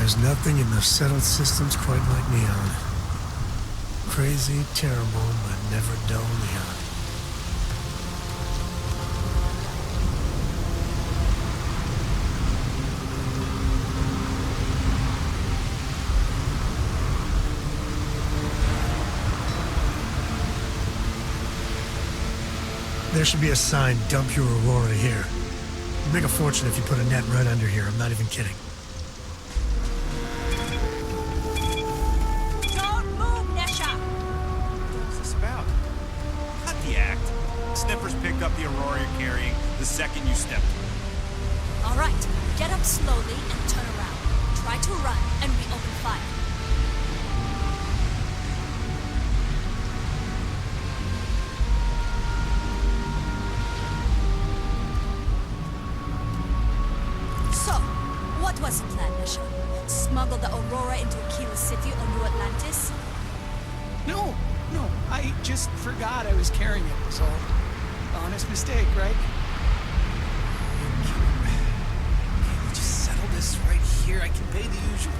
There's nothing in the settled systems quite like Neon. Crazy, terrible, but never dull Neon. There should be a sign, dump your Aurora here. You'd make a fortune if you put a net right under here, I'm not even kidding. Don't move, Nesha! What's this about? Cut the act. Sniffers picked up the Aurora you're carrying the second you stepped. All right, get up slowly and turn around. Try to run, and we open fire. What was the plan, Nesha? Smuggle the Aurora into Aquila City or New Atlantis? No, I just forgot I was carrying it, was all. Honest mistake, right? Can't we just settle this right here? I can pay the usual.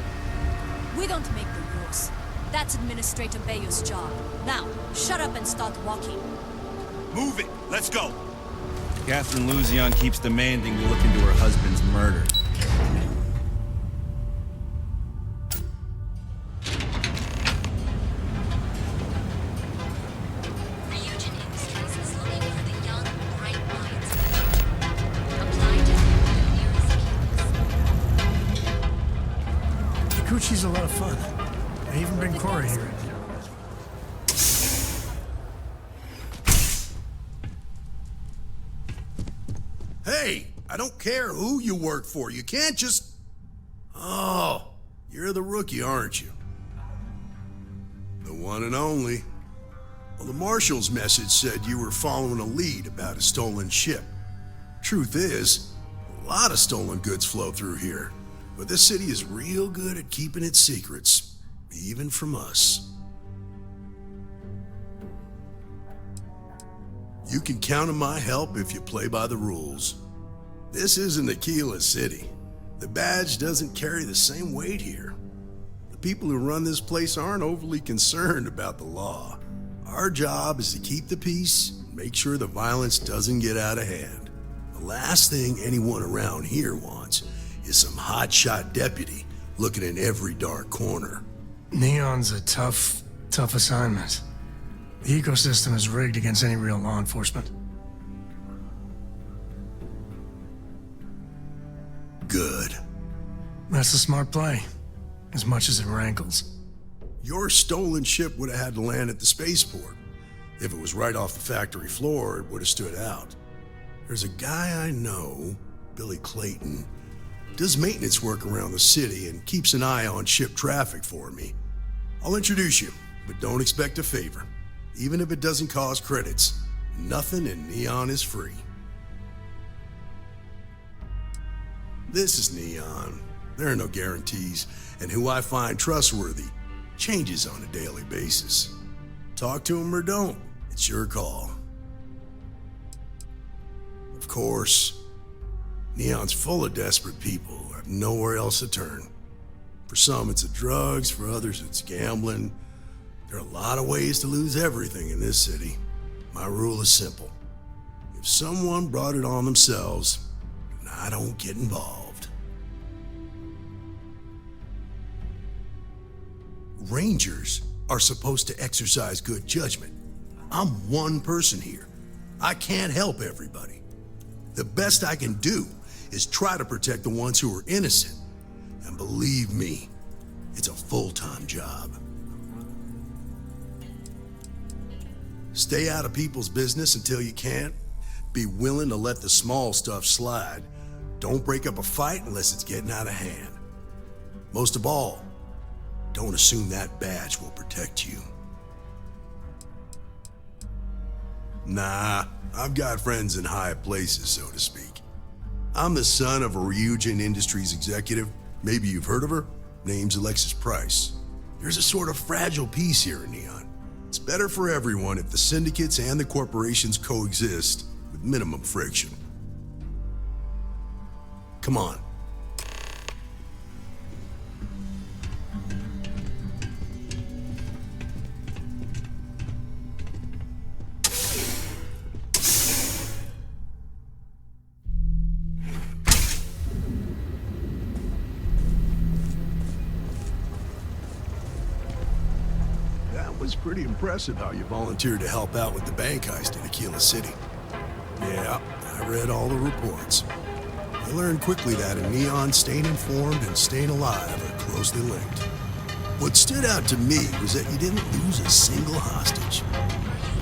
We don't make the rules. That's Administrator Bayou's job. Now, shut up and start walking. Move it! Let's go! Catherine Luzion keeps demanding we look into her husband's murder. She's a lot of fun. I even bring Cora here. Hey, I don't care who you work for. You can't just... Oh, you're the rookie, aren't you? The one and only. Well, the Marshal's message said you were following a lead about a stolen ship. Truth is, a lot of stolen goods flow through here. But this city is real good at keeping its secrets, even from us. You can count on my help if you play by the rules. This isn't Aquila City. The badge doesn't carry the same weight here. The people who run this place aren't overly concerned about the law. Our job is to keep the peace and make sure the violence doesn't get out of hand. The last thing anyone around here wants is some hotshot deputy looking in every dark corner. Neon's a tough assignment. The ecosystem is rigged against any real law enforcement. Good. That's a smart play, as much as it rankles. Your stolen ship would have had to land at the spaceport. If it was right off the factory floor, it would have stood out. There's a guy I know, Billy Clayton, does maintenance work around the city and keeps an eye on ship traffic for me. I'll introduce you, but don't expect a favor. Even if it doesn't cost credits, nothing in Neon is free. This is Neon. There are no guarantees, and who I find trustworthy changes on a daily basis. Talk to him or don't, it's your call. Of course, Neon's full of desperate people who have nowhere else to turn. For some, it's the drugs. For others, it's gambling. There are a lot of ways to lose everything in this city. My rule is simple. If someone brought it on themselves, then I don't get involved. Rangers are supposed to exercise good judgment. I'm one person here. I can't help everybody. The best I can do is try to protect the ones who are innocent. And believe me, it's a full-time job. Stay out of people's business until you can. Be willing to let the small stuff slide. Don't break up a fight unless it's getting out of hand. Most of all, don't assume that badge will protect you. Nah, I've got friends in high places, so to speak. I'm the son of a Ryujin Industries executive. Maybe you've heard of her. Name's Alexis Price. There's a sort of fragile peace here in Neon. It's better for everyone if the syndicates and the corporations coexist with minimum friction. Come on. was pretty impressive how you volunteered to help out with the bank heist in Aquila City. Yeah, I read all the reports. I learned quickly that in Neon, staying informed and staying alive are closely linked. What stood out to me was that you didn't lose a single hostage.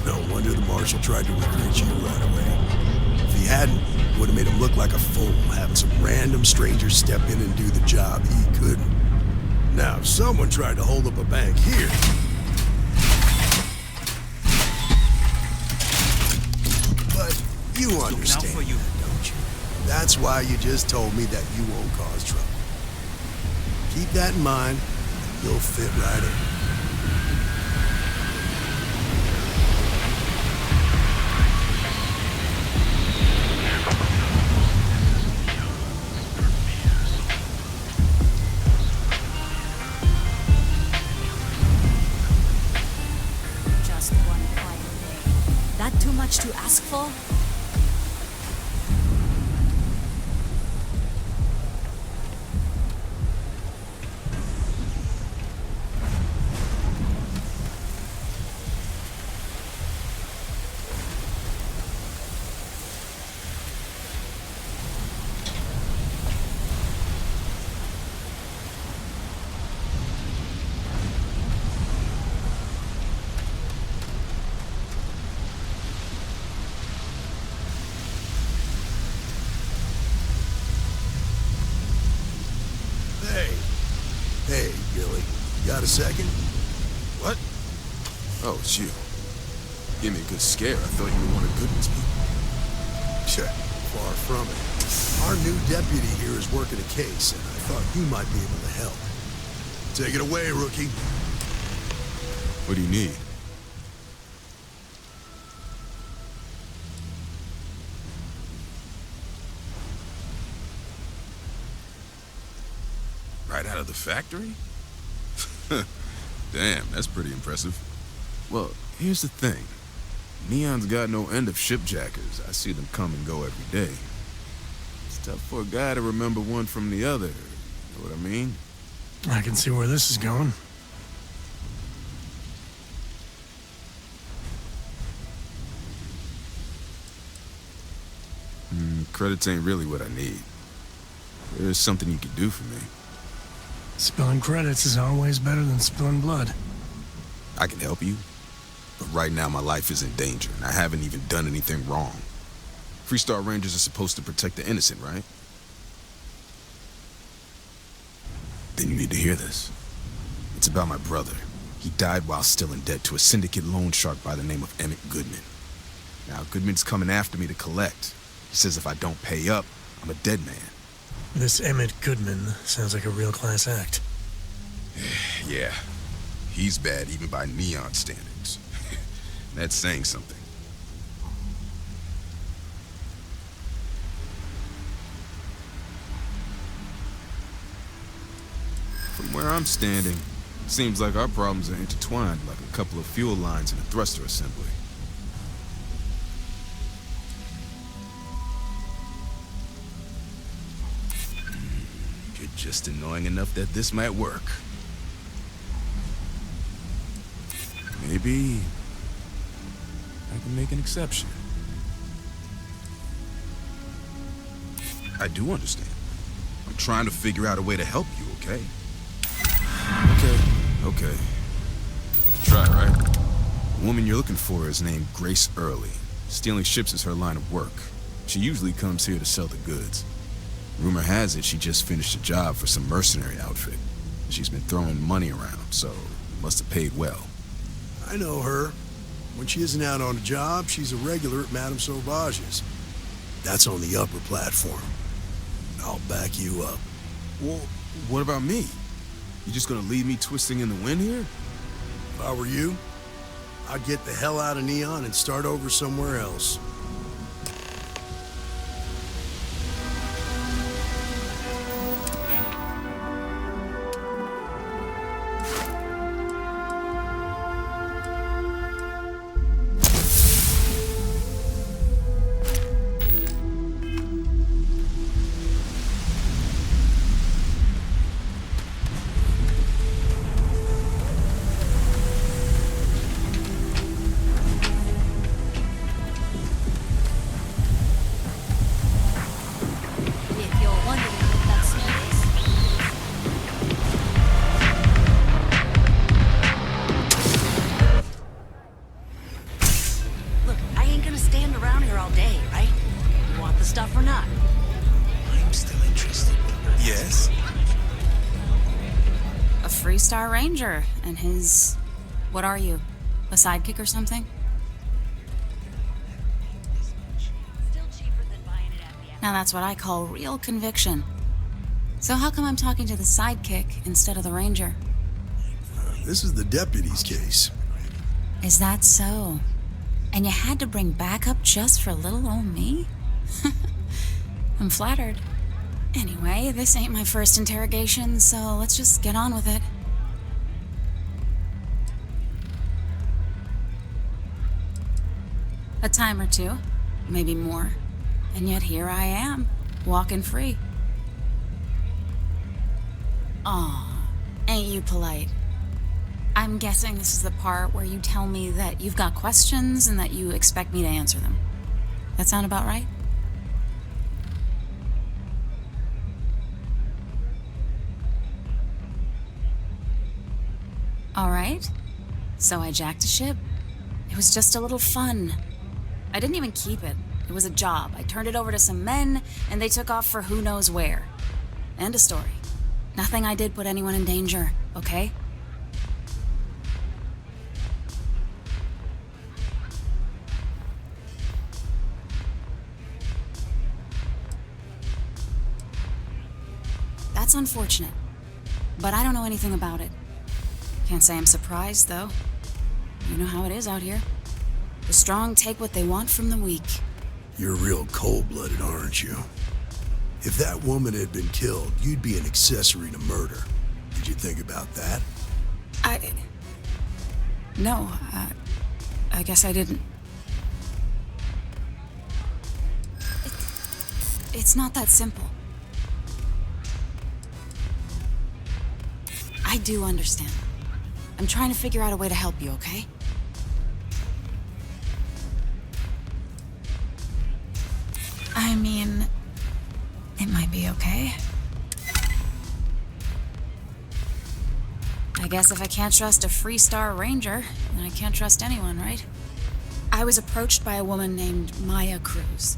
No wonder the marshal tried to recruit you right away. If he hadn't, it would have made him look like a fool, having some random stranger step in and do the job he couldn't. Now, if someone tried to hold up a bank here... But you understand, for you. don't you? That's why you just told me that you won't cause trouble. Keep that in mind, and you'll fit right in. Just one quiet day. That too much to ask for? Hey, Billy. Got a second? What? Oh, it's you. Gave me a good scare. I thought you were one of Goodman's people. Sure. Far from it. Our new deputy here is working a case, and I thought you might be able to help. Take it away, rookie. What do you need? Right out of the factory? Damn, that's pretty impressive. Well, here's the thing. Neon's got no end of shipjackers. I see them come and go every day. It's tough for a guy to remember one from the other. You know what I mean? I can see where this is going. Credits ain't really what I need. There's something you could do for me. Spilling credits is always better than spilling blood. I can help you, but right now my life is in danger, and I haven't even done anything wrong. Freestar Rangers are supposed to protect the innocent, right? Then you need to hear this. It's about my brother. He died while still in debt to a syndicate loan shark by the name of Emmett Goodman. Now, Goodman's coming after me to collect. He says if I don't pay up, I'm a dead man. This Emmett Goodman sounds like a real class act. Yeah, he's bad even by Neon standards. That's saying something. From where I'm standing, seems like our problems are intertwined like a couple of fuel lines in a thruster assembly. You're just annoying enough that this might work. Maybe I can make an exception. I do understand. I'm trying to figure out a way to help you, okay? Okay. Try, right? The woman you're looking for is named Grace Early. Stealing ships is her line of work. She usually comes here to sell the goods. Rumor has it she just finished a job for some mercenary outfit. She's been throwing money around, so must have paid well. I know her. When she isn't out on a job, she's a regular at Madame Sauvage's. That's on the upper platform. I'll back you up. Well, what about me? You just gonna leave me twisting in the wind here? If I were you, I'd get the hell out of Neon and start over somewhere else. three-star ranger, and his... what are you? A sidekick or something? Now that's what I call real conviction. So how come I'm talking to the sidekick instead of the ranger? This is the deputy's case. Is that so? And you had to bring backup just for little old me? I'm flattered. Anyway, this ain't my first interrogation, so let's just get on with it. A time or two, maybe more. And yet here I am, walking free. Aw, ain't you polite? I'm guessing this is the part where you tell me that you've got questions and that you expect me to answer them. That sound about right? All right. So I jacked a ship. It was just a little fun. I didn't even keep it. It was a job. I turned it over to some men, and they took off for who knows where. End of story. Nothing I did put anyone in danger, okay? That's unfortunate, but I don't know anything about it. Can't say I'm surprised, though. You know how it is out here. The strong take what they want from the weak. You're real cold-blooded, aren't you? If that woman had been killed, you'd be an accessory to murder. Did you think about that? No, I guess I didn't. It's not that simple. I do understand. I'm trying to figure out a way to help you, okay? I mean, it might be okay. I guess if I can't trust a three-star ranger, then I can't trust anyone, right? I was approached by a woman named Maya Cruz.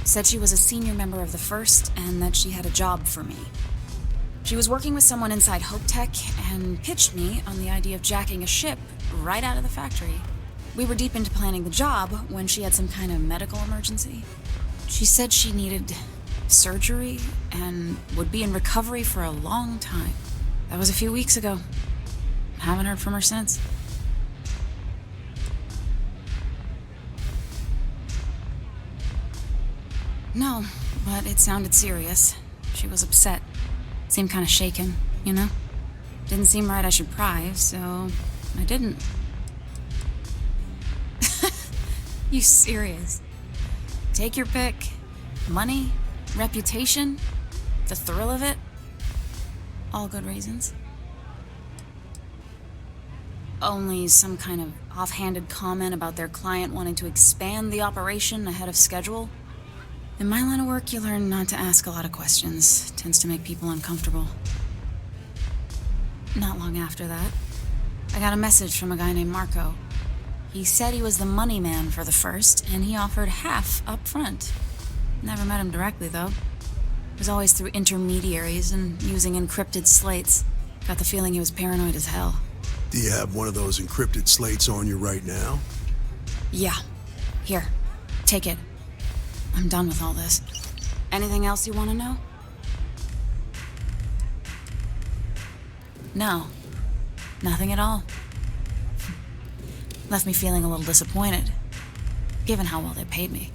Said she was a senior member of the First and that she had a job for me. She was working with someone inside Hope Tech and pitched me on the idea of jacking a ship right out of the factory. We were deep into planning the job when she had some kind of medical emergency. She said she needed surgery and would be in recovery for a long time. That was a few weeks ago. Haven't heard from her since. No, but it sounded serious. She was upset. Seemed kind of shaken, you know? Didn't seem right I should pry, so I didn't. You serious? Take your pick. Money, reputation, the thrill of it. All good reasons. Only some kind of offhanded comment about their client wanting to expand the operation ahead of schedule. In my line of work, you learn not to ask a lot of questions. It tends to make people uncomfortable. Not long after that, I got a message from a guy named Marco. He said he was the money man for the First, and he offered half up front. Never met him directly, though. It was always through intermediaries and using encrypted slates. Got the feeling he was paranoid as hell. Do you have one of those encrypted slates on you right now? Yeah. Here. Take it. I'm done with all this. Anything else you want to know? No. Nothing at all. Left me feeling a little disappointed, given how well they paid me.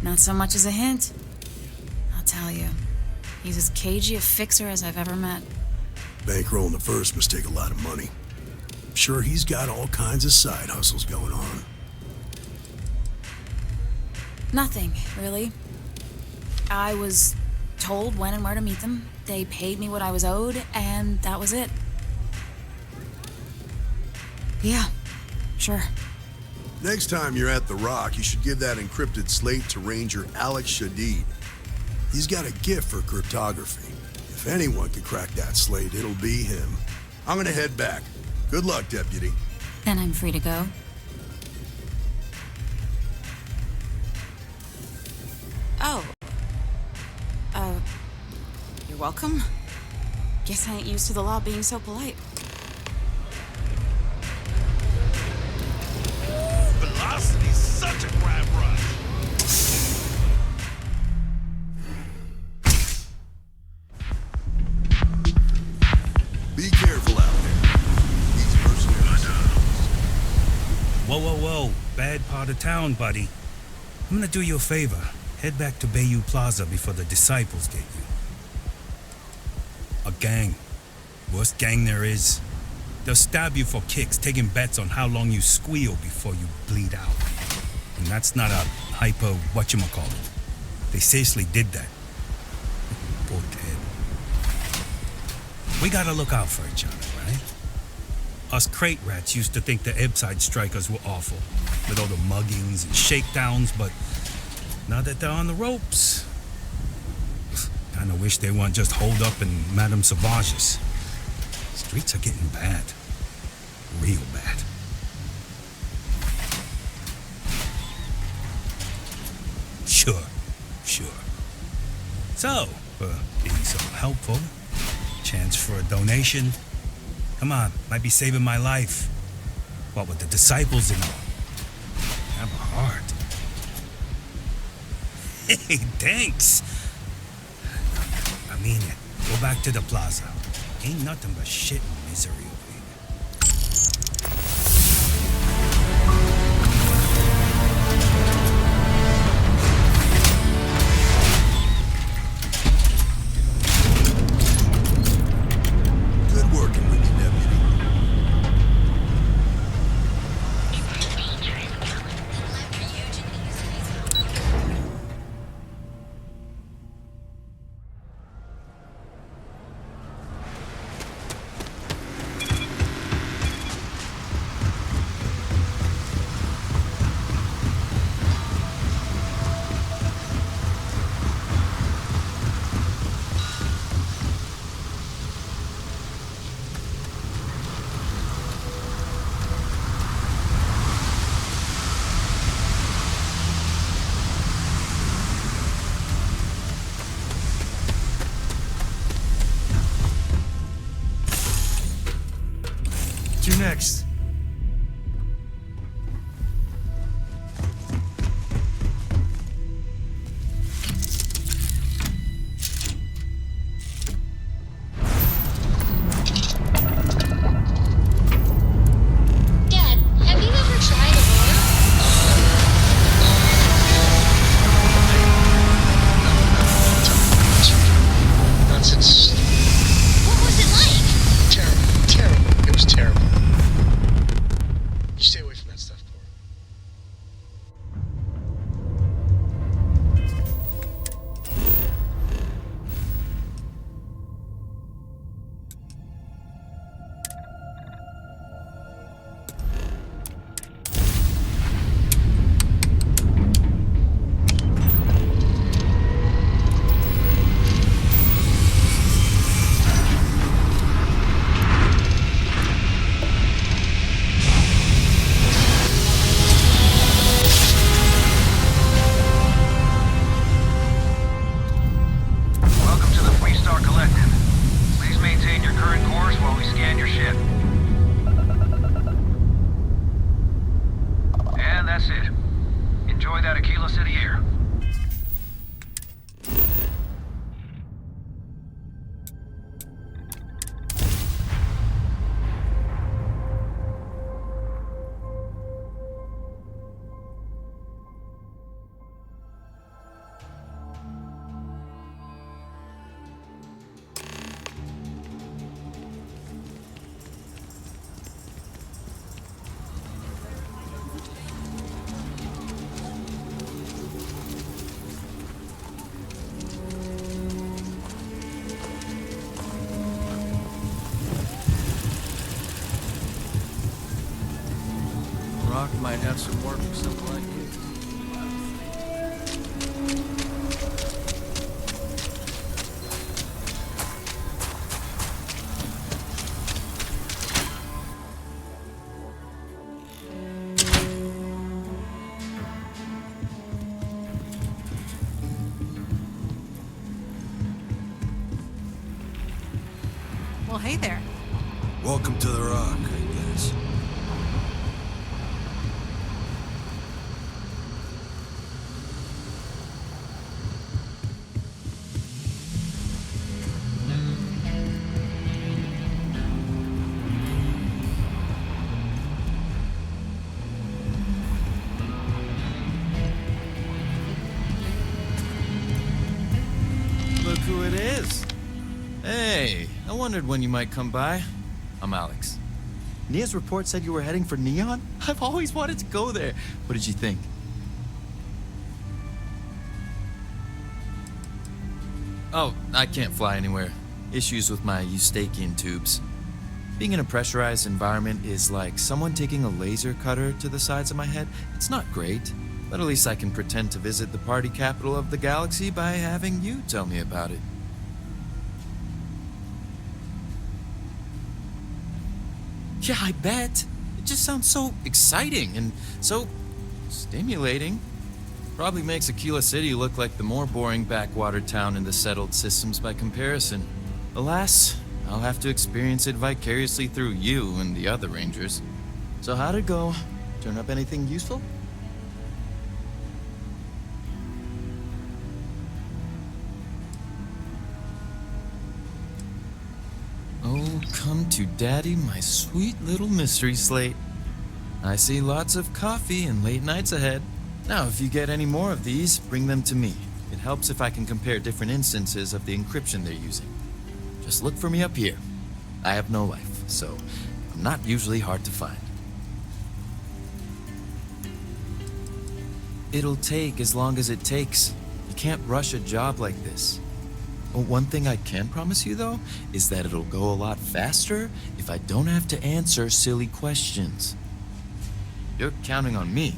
Not so much as a hint. I'll tell you, he's as cagey a fixer as I've ever met. Bankrolling the First must take a lot of money. I'm sure he's got all kinds of side hustles going on. Nothing, really. I was told when and where to meet them. They paid me what I was owed, and that was it. Yeah, sure. Next time you're at the Rock, you should give that encrypted slate to Ranger Alex Shadid. He's got a gift for cryptography. If anyone could crack that slate, it'll be him. I'm gonna head back. Good luck, Deputy. Then I'm free to go. Oh. You're welcome. Guess I ain't used to the law being so polite. Velocity's such a crab rush. Be careful out there. These mercenaries. Whoa, whoa, whoa. Bad part of town, buddy. I'm gonna do you a favor. Head back to Bayou Plaza before the disciples get you. A gang. Worst gang there is. They'll stab you for kicks, taking bets on how long you squeal before you bleed out. And that's not a hyper whatchamacallit. They seriously did that. Poor Ted. We gotta look out for each other, right? Us crate rats used to think the Ebbside strikers were awful, with all the muggings and shakedowns, but now that they're on the ropes, kinda wish they weren't just holed up in Madame Sauvage's. Streets are getting bad. Real bad. Sure. So, being so helpful, chance for a donation. Come on, might be saving my life. What with the disciples and all. Have a heart. Hey, thanks. I mean it. Go back to the plaza. Ain't nothing but shit and misery over here. Good working with you, deputy. You next. Dad, have you ever tried Aurora? Nonsense. What was it like? Terrible. It was terrible. You stay away from that stuff, Cora. Rock might have some work for something like you. hey there. Welcome to the Rock, I guess. Look who it is. Hey, I wondered when you might come by. I'm Alex. Nia's report said you were heading for Neon? I've always wanted to go there. What did you think? Oh, I can't fly anywhere. Issues with my Eustachian tubes. Being in a pressurized environment is like someone taking a laser cutter to the sides of my head. It's not great, but at least I can pretend to visit the party capital of the galaxy by having you tell me about it. Yeah, I bet. It just sounds so exciting and so stimulating. Probably makes Aquila City look like the more boring backwater town in the settled systems by comparison. Alas, I'll have to experience it vicariously through you and the other rangers. So how'd it go? Turn up anything useful? Oh, come to daddy, my sweet little mystery slate. I see lots of coffee and late nights ahead. Now, if you get any more of these, bring them to me. It helps if I can compare different instances of the encryption they're using. Just look for me up here. I have no life, so I'm not usually hard to find. It'll take as long as it takes. You can't rush a job like this. One thing I can promise you, though, is that it'll go a lot faster if I don't have to answer silly questions. You're counting on me.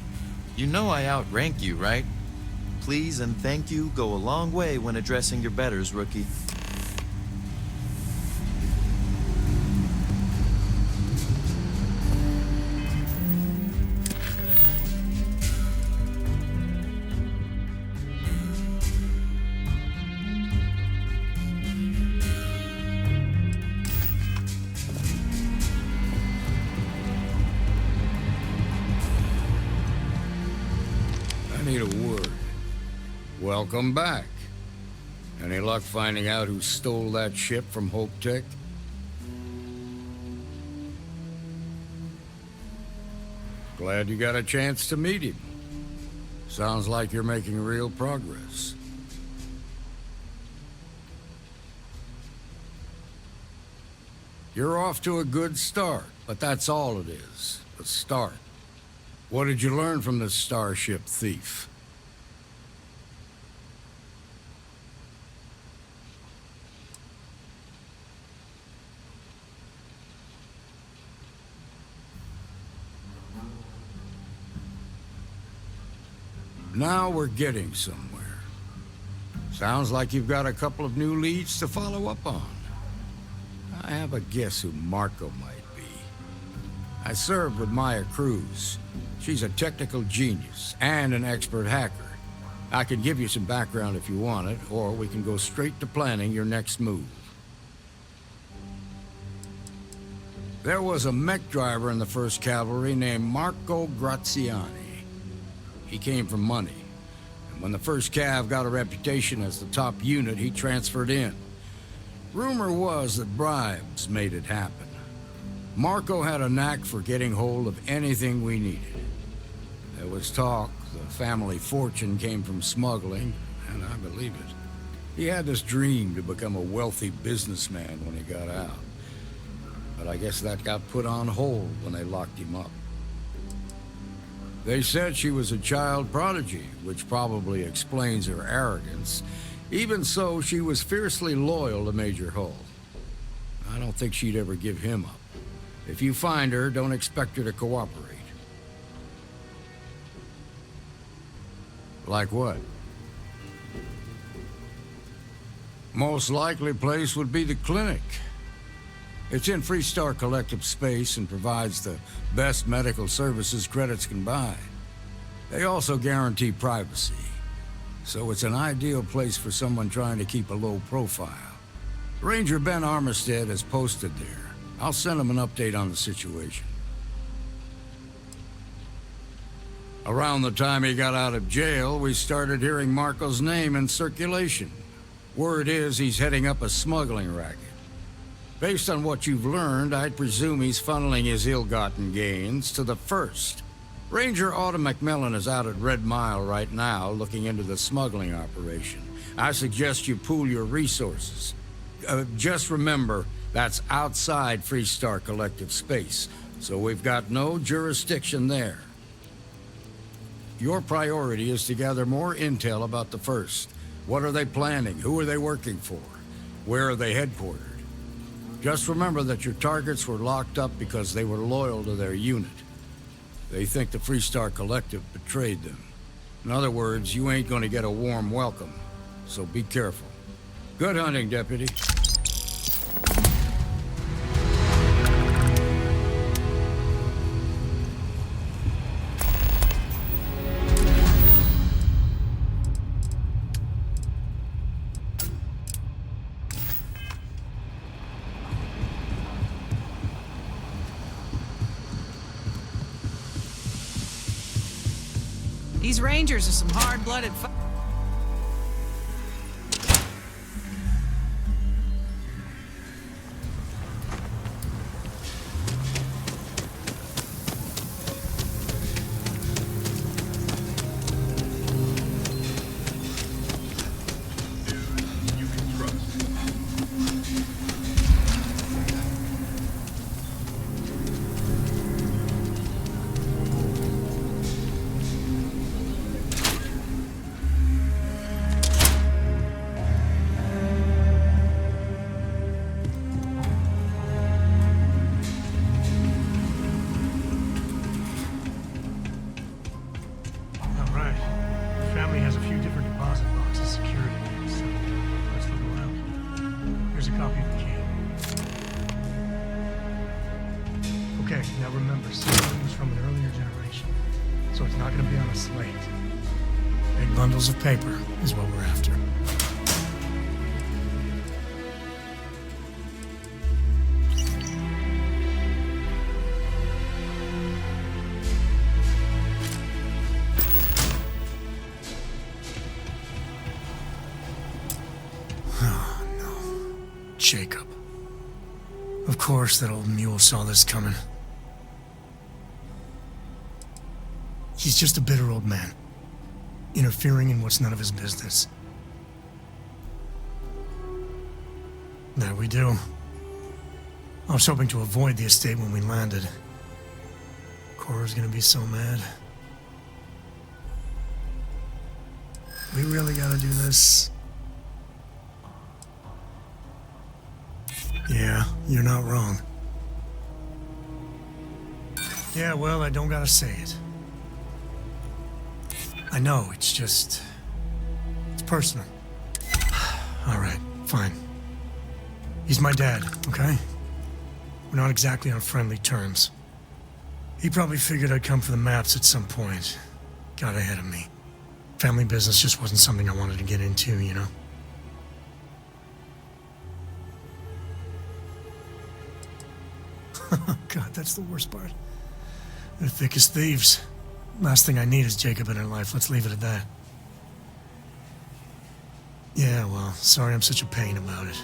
You know I outrank you, right? Please and thank you go a long way when addressing your betters, rookie. Need a word. Welcome back. Any luck finding out who stole that ship from Hope Tech? Glad you got a chance to meet him. Sounds like you're making real progress. You're off to a good start, but that's all it is. A start. What did you learn from this starship thief? Now we're getting somewhere. Sounds like you've got a couple of new leads to follow up on. I have a guess who Marco might be. I served with Maya Cruz. She's a technical genius and an expert hacker. I can give you some background if you want it, or we can go straight to planning your next move. There was a mech driver in the 1st Cavalry named Marco Graziani. He came from money, and when the 1st Cav got a reputation as the top unit, he transferred in. Rumor was that bribes made it happen. Marco had a knack for getting hold of anything we needed. There was talk the family fortune came from smuggling, and I believe it. He had this dream to become a wealthy businessman when he got out. But I guess that got put on hold when they locked him up. They said she was a child prodigy, which probably explains her arrogance. Even so, she was fiercely loyal to Major Hull. I don't think she'd ever give him up. If you find her, don't expect her to cooperate. Like what? Most likely place would be the clinic. It's in Freestar Collective space and provides the best medical services credits can buy. They also guarantee privacy, so it's an ideal place for someone trying to keep a low profile. Ranger Ben Armistead is posted there. I'll send him an update on the situation. Around the time he got out of jail, we started hearing Marco's name in circulation. Word is he's heading up a smuggling racket. Based on what you've learned, I'd presume he's funneling his ill-gotten gains to the First. Ranger Autumn McMillan is out at Red Mile right now looking into the smuggling operation. I suggest you pool your resources. Just remember, that's outside Freestar Collective space, so we've got no jurisdiction there. Your priority is to gather more intel about the First. What are they planning? Who are they working for? Where are they headquartered? Just remember that your targets were locked up because they were loyal to their unit. They think the Freestar Collective betrayed them. In other words, you ain't gonna get a warm welcome, so be careful. Good hunting, Deputy. These Rangers are some hard-blooded Okay, now remember, Starfield was from an earlier generation, so it's not going to be on a slate. Big bundles of paper is what we're after. Oh, no. Jacob. Of course that old mule saw this coming. He's just a bitter old man, interfering in what's none of his business. There we do. I was hoping to avoid the estate when we landed. Cora's gonna be so mad. We really gotta do this. Yeah, you're not wrong. Yeah, well, I don't gotta say it. I know, it's just... it's personal. Alright, fine. He's my dad, okay? We're not exactly on friendly terms. He probably figured I'd come for the maps at some point. Got ahead of me. Family business just wasn't something I wanted to get into, you know? God, that's the worst part. They're thick as thieves. Last thing I need is Jacob in her life. Let's leave it at that. Yeah, well, sorry I'm such a pain about it.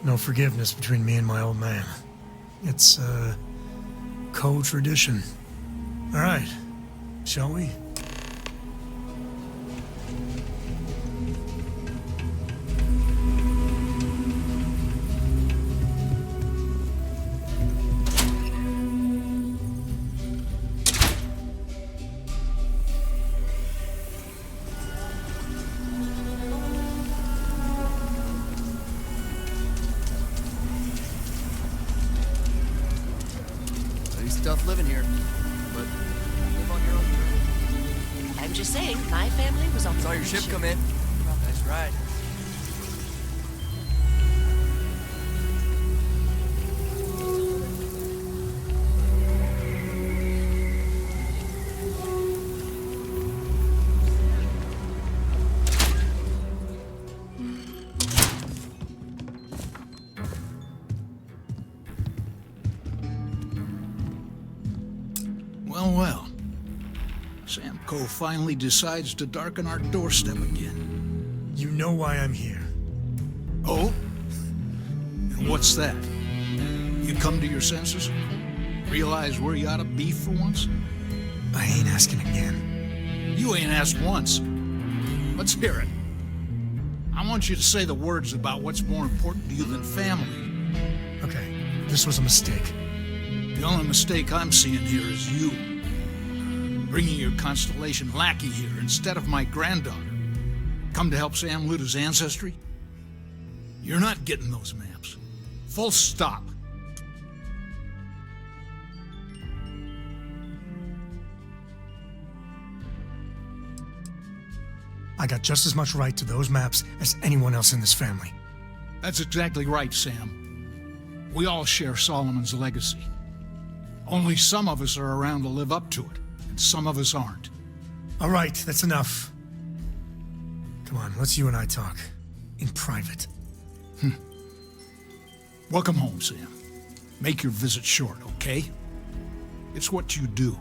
No forgiveness between me and my old man. It's, co-tradition. All right, shall we? Tough living here, but live on your own terms. I'm just saying, my family was on. Saw your ship come in. Nice ride. Well, well. Sam Coe finally decides to darken our doorstep again. You know why I'm here. Oh? And what's that? You come to your senses? Realize where you ought to be for once? I ain't asking again. You ain't asked once. Let's hear it. I want you to say the words about what's more important to you than family. Okay, this was a mistake. The only mistake I'm seeing here is you. Bringing your Constellation lackey here instead of my granddaughter. Come to help Sam loot his ancestry? You're not getting those maps. Full stop. I got just as much right to those maps as anyone else in this family. That's exactly right, Sam. We all share Solomon's legacy. Only some of us are around to live up to it, and some of us aren't. All right, that's enough. Come on, let's you and I talk. In private. Welcome home, Sam. Make your visit short, okay? It's what you do.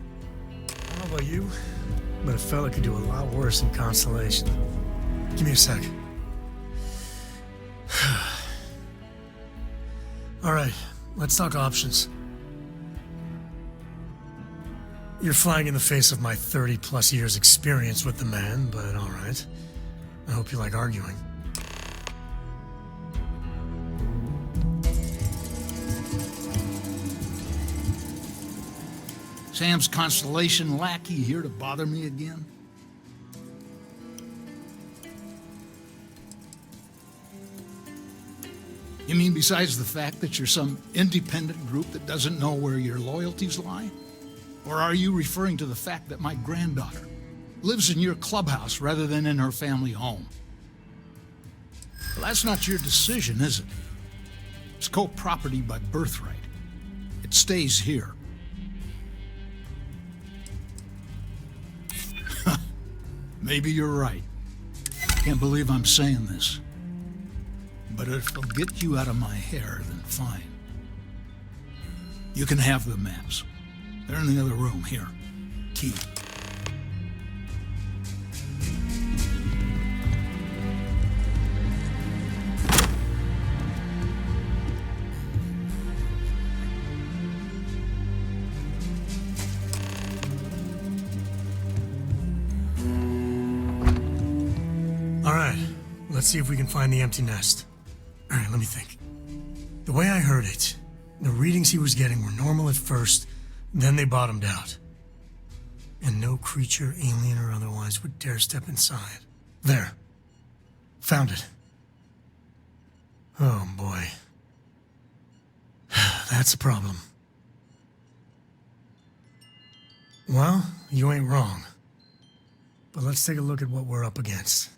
How about you? But a fella could do a lot worse in Constellation. Give me a sec. All right, let's talk options. You're flying in the face of my 30-plus years experience with the man, but all right. I hope you like arguing. Sam's Constellation lackey here to bother me again? You mean besides the fact that you're some independent group that doesn't know where your loyalties lie? Or are you referring to the fact that my granddaughter lives in your clubhouse rather than in her family home? Well, that's not your decision, is it? It's co-property by birthright. It stays here. Maybe you're right. Can't believe I'm saying this. But if it'll get you out of my hair, then fine. You can have the maps. They're in the other room. Here. Key. All right, let's see if we can find the empty nest. All right, let me think. The way I heard it, the readings he was getting were normal at first, then they bottomed out. And no creature, alien or otherwise, would dare step inside. There. Found it. Oh, boy. That's a problem. Well, you ain't wrong. But let's take a look at what we're up against.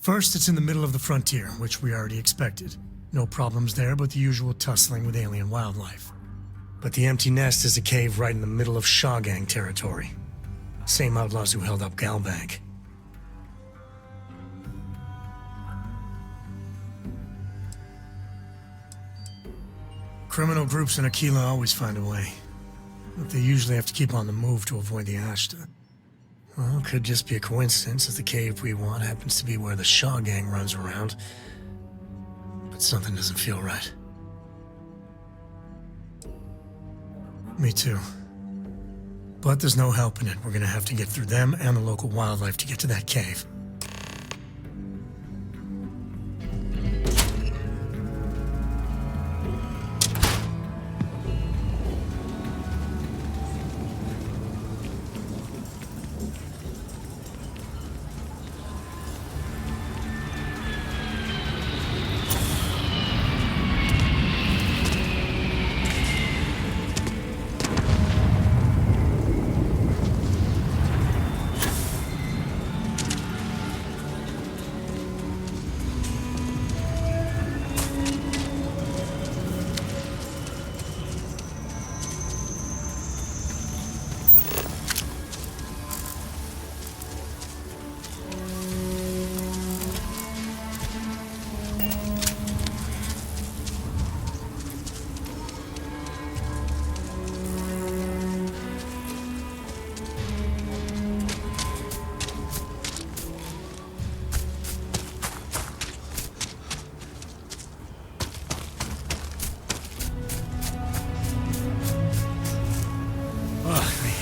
First, it's in the middle of the frontier, which we already expected. No problems there, but the usual tussling with alien wildlife. But the empty nest is a cave right in the middle of Shaw Gang territory. Same outlaws who held up Galbank. Criminal groups in Aquila always find a way. But they usually have to keep on the move to avoid the Ashta. Well, it could just be a coincidence that the cave we want happens to be where the Shaw Gang runs around. But something doesn't feel right. Me too. But there's no helping it. We're gonna have to get through them and the local wildlife to get to that cave.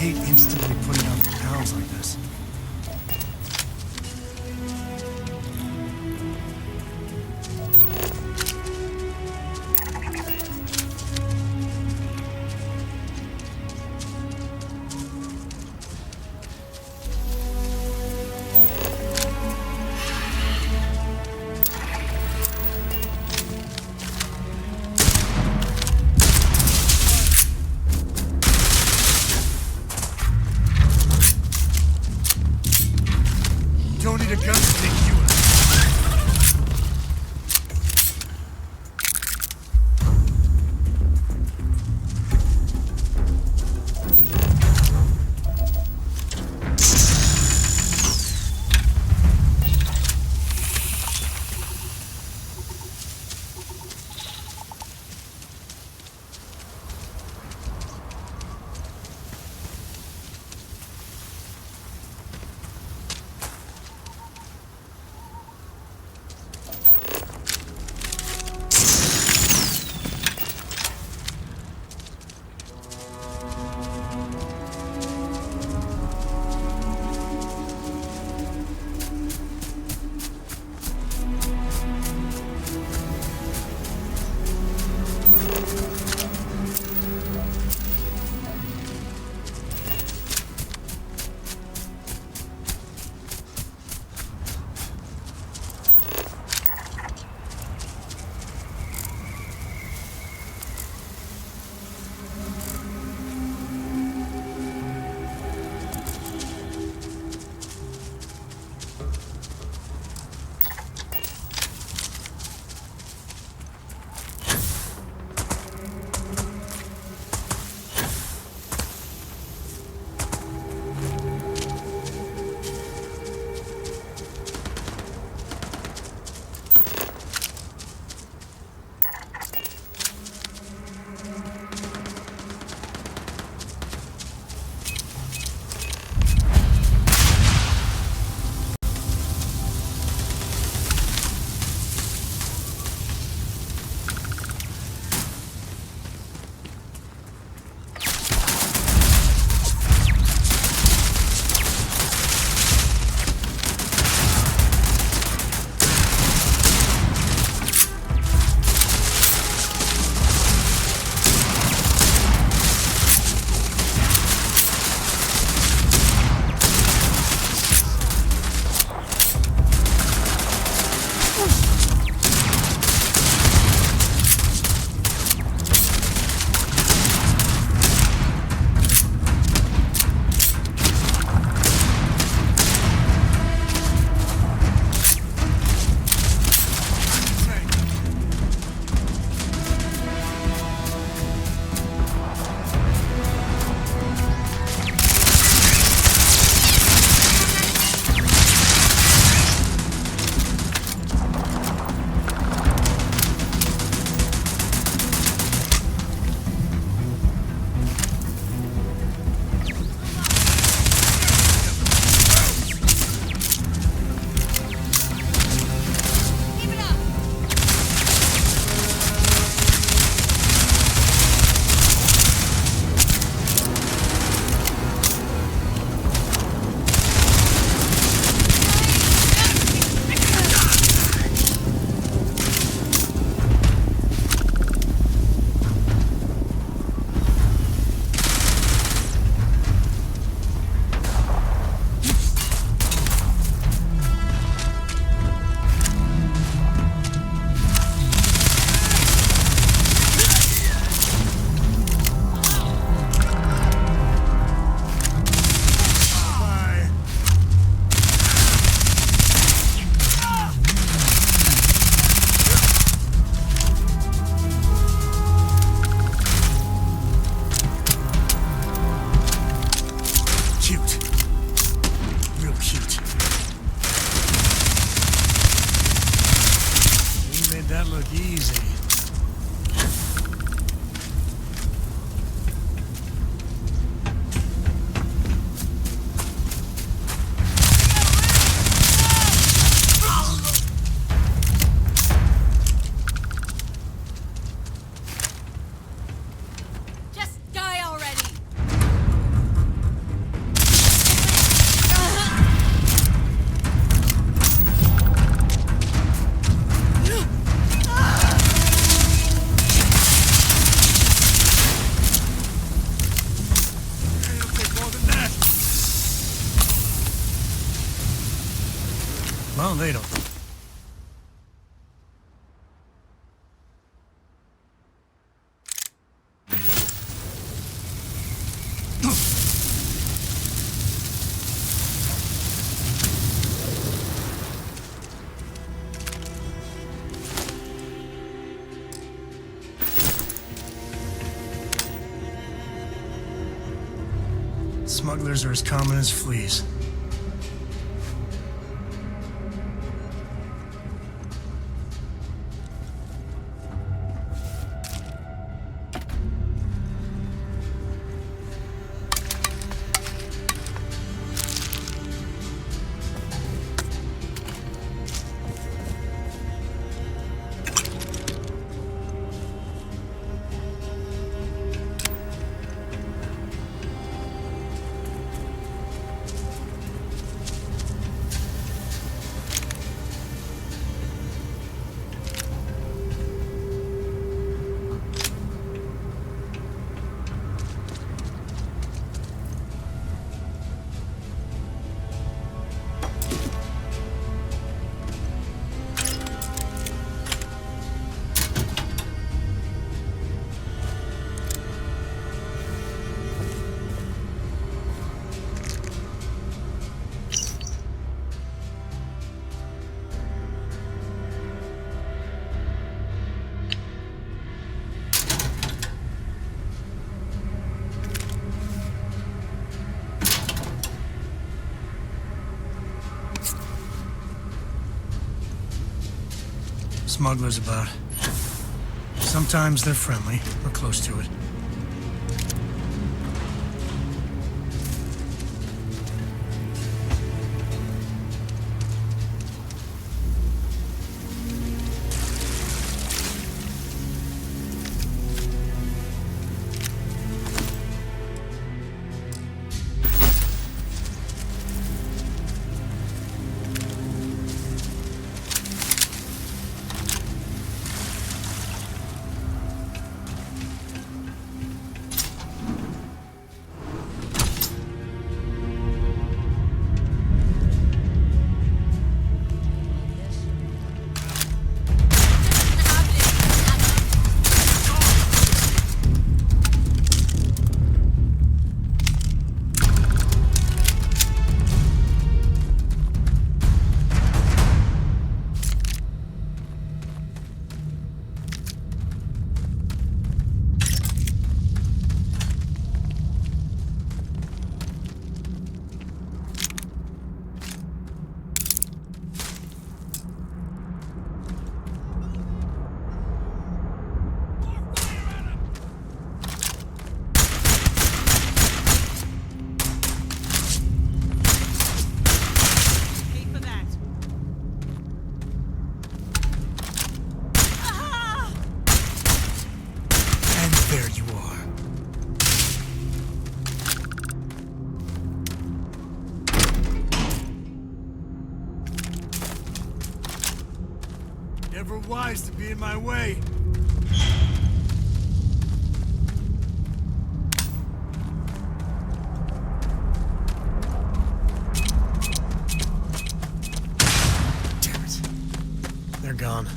hate instantly putting out the pounds like this. No, they don't. Smugglers are as common as fleas. Smugglers about. Sometimes they're friendly, or close to it. Never wise to be in my way. Damn it. They're gone.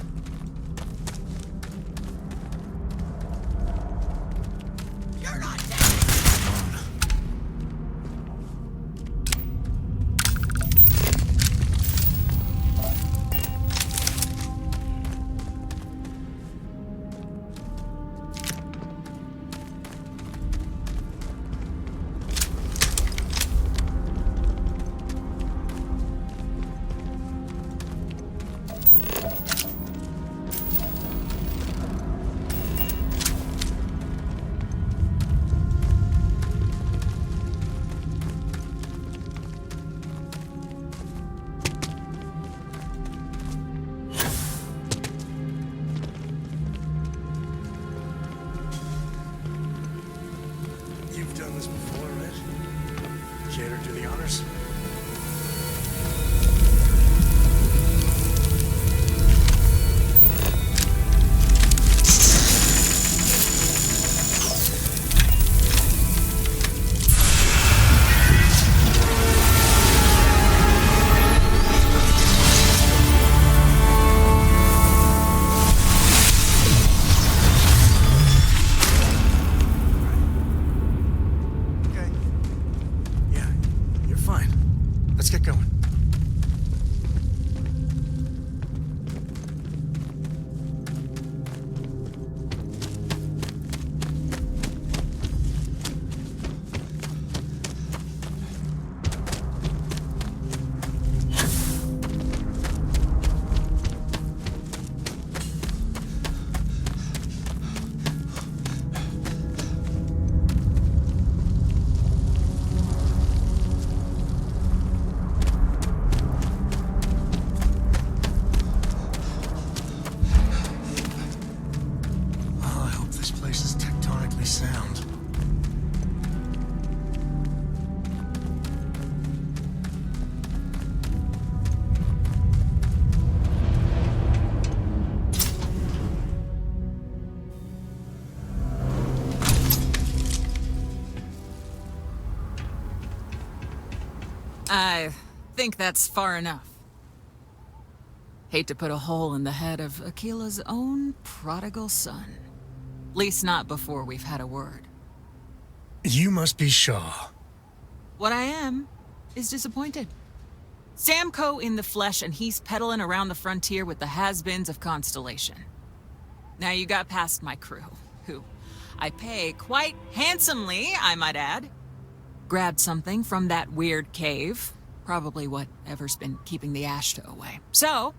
You're not dead! You've done this before, right? Jader, do the honors. I think that's far enough. Hate to put a hole in the head of Akila's own prodigal son. Least not before we've had a word. You must be Shaw. What I am is disappointed. Samco in the flesh, and he's peddling around the frontier with the has-beens of Constellation. Now you got past my crew, who I pay quite handsomely, I might add. Grabbed something from that weird cave. Probably whatever's been keeping the Ashta away. So,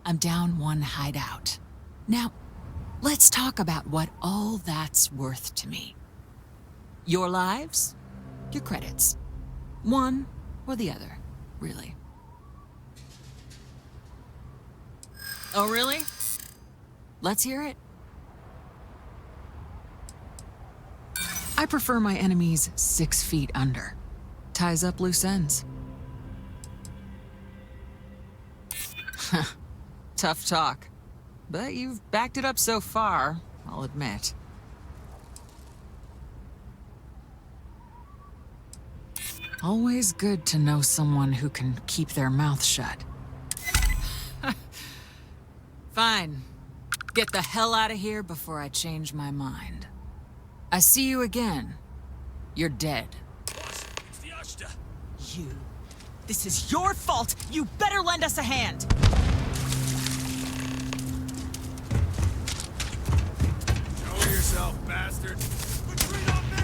I'm down one hideout. Now, let's talk about what all that's worth to me. Your lives, your credits. One or the other, really. Oh, really? Let's hear it. I prefer my enemies 6 feet under. Ties up loose ends. Tough talk. But you've backed it up so far, I'll admit. Always good to know someone who can keep their mouth shut. Fine. Get the hell out of here before I change my mind. I see you again. You're dead. Boss, it's the Ashta. You. This is your fault. You better lend us a hand. Show yourself, bastard. Retreat on me!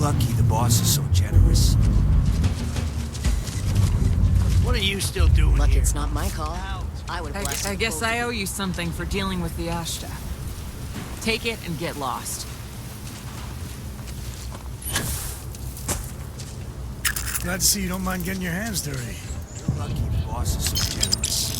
Lucky the boss is so generous. What are you still doing Lucky here? it's not my call. I would have blasted I guess both of I you. owe you something for dealing with the Ashta. Take it and get lost. Glad to see you don't mind getting your hands dirty. You're lucky the boss is so generous.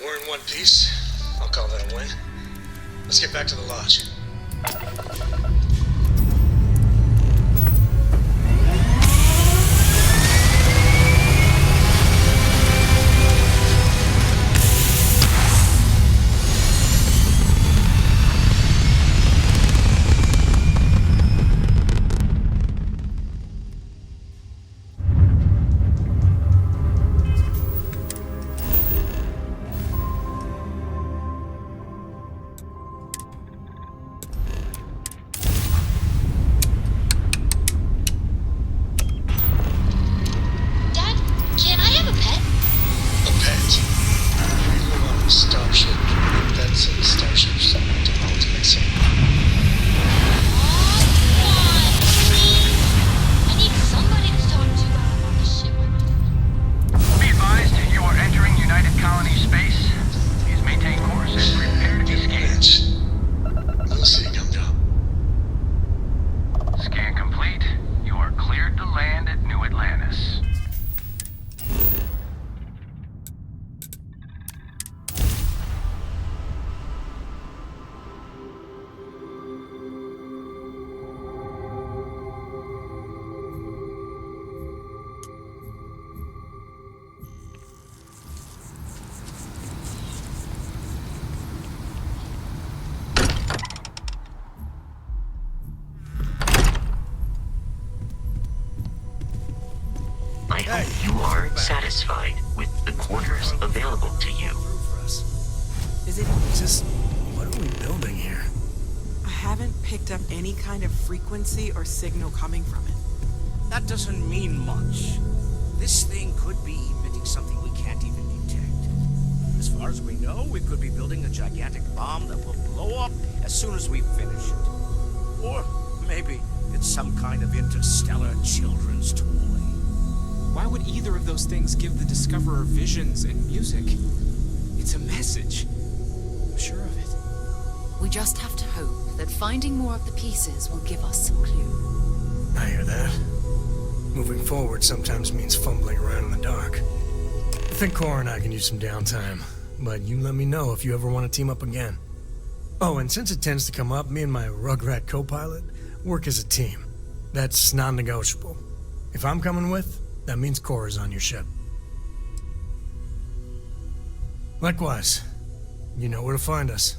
We're in one piece. I'll call that a win. Let's get back to the lodge. satisfied with the quarters available to you. Is it just... what are we building here? I haven't picked up any kind of frequency or signal coming from it. That doesn't mean much. This thing could be emitting something we can't even detect. As far as we know, we could be building a gigantic bomb that will blow up as soon as we finish it. Or maybe it's some kind of interstellar children's toy. Why would either of those things give the Discoverer visions and music? It's a message. I'm sure of it. We just have to hope that finding more of the pieces will give us some clue. I hear that. Moving forward sometimes means fumbling around in the dark. I think Cora and I can use some downtime, but you let me know if you ever want to team up again. Oh, and since it tends to come up, me and my Rugrat co-pilot work as a team. That's non-negotiable. If I'm coming with, that means Cora's on your ship. Likewise, you know where to find us.